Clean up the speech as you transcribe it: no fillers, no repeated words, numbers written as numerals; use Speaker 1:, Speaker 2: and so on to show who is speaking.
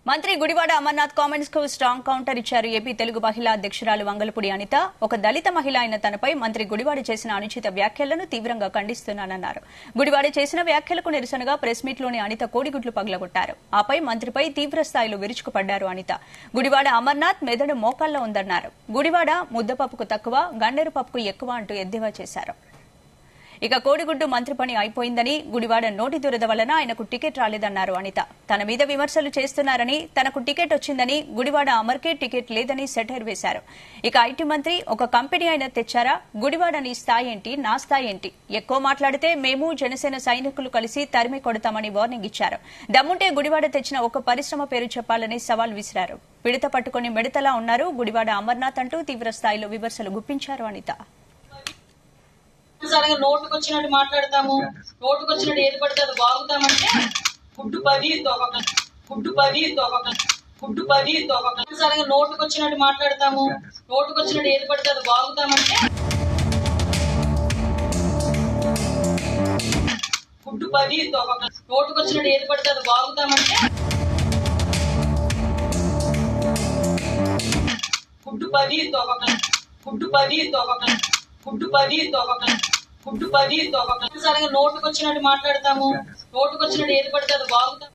Speaker 1: మంత్రి గుడివాడ అమర్నాథ్ కామెంట్స్ కు strong counter ఇచ్చారు ఏపీ తెలుగు మహిళా అధ్యక్షురాలు వంగలపూడి అనిత. ఒక దళిత మహిళ అయిన తనపై మంత్రి గుడివాడ చేసిన అనుచిత వ్యాఖ్యలను తీవ్రంగా ఖండిస్తున్నానన్నారు. గుడివాడ చేసిన వ్యాఖ్యలకు నిరసనగా ప్రెస్ మీట్ లోని అనిత కోడిగుడ్లు పగలగొట్టారు. ఆపై మంత్రిపై తీవ్ర స్థాయిలో విరుచుకుపడ్డారు అనిత. గుడివాడ అమర్నాథ్ మెదడు మోకాల్లో ఉందన్నారు. గుడివాడ ముద్దపప్పుకు తక్కువ, గన్నేరు పప్పుకు ఎక్కువ అంటూ ఎద్దేవా చేశారు. ఇక కోడిగుడ్డు మంత్రి పని అయిపోయిందని, గుడివాడ నోటి దురద వలన ఆయనకు టికెట్ రాలేదన్నారు అనిత. తన మీద విమర్శలు చేస్తున్నారని, తనకు టికెట్ వచ్చిందని, గుడివాడ అమర్కే టికెట్ లేదని సెటైర్ వేశారు. ఇక ఐటీ మంత్రి ఒక కంపెనీ అయినా తెచ్చారా? గుడివాడ నీ స్థాయి ఏంటి, నా స్థాయి ఏంటి? ఎక్కువ మాట్లాడితే మేము జనసేన సైనికులు కలిసి తరిమి కొడతామని వార్నింగ్ ఇచ్చారు. దమ్ముంటే గుడివాడ తెచ్చిన ఒక పరిశ్రమ పేరు చెప్పాలని సవాల్ విసిరారు. పిడత పట్టుకుని మిడతలా ఉన్నారు గుడివాడ అమర్నాథ్ అంటూ తీవ్ర స్థాయిలో విమర్శలు గుప్పించారు అనిత.
Speaker 2: నోటుకొచ్చినట్టు మాట్లాడతాము, నోటుకొచ్చినట్టు ఏది పడితే అది బాగుతామంటే గుడ్డు 10 సరిగా నోటుకొచ్చినట్టు మాట్లాడతాము, నోటుకొచ్చినట్టు ఏది పడితే అది బాగుతామంటే గుడ్డు 10 నోటుకొచ్చినట్టు ఏది పడితే అది బాగుతామంటే గుడ్డు 10 సరిగా నోటుకొచ్చినట్టు మాట్లాడతాము, నోటుకొచ్చినట్టు ఏది పడితే అది బాగుతాం.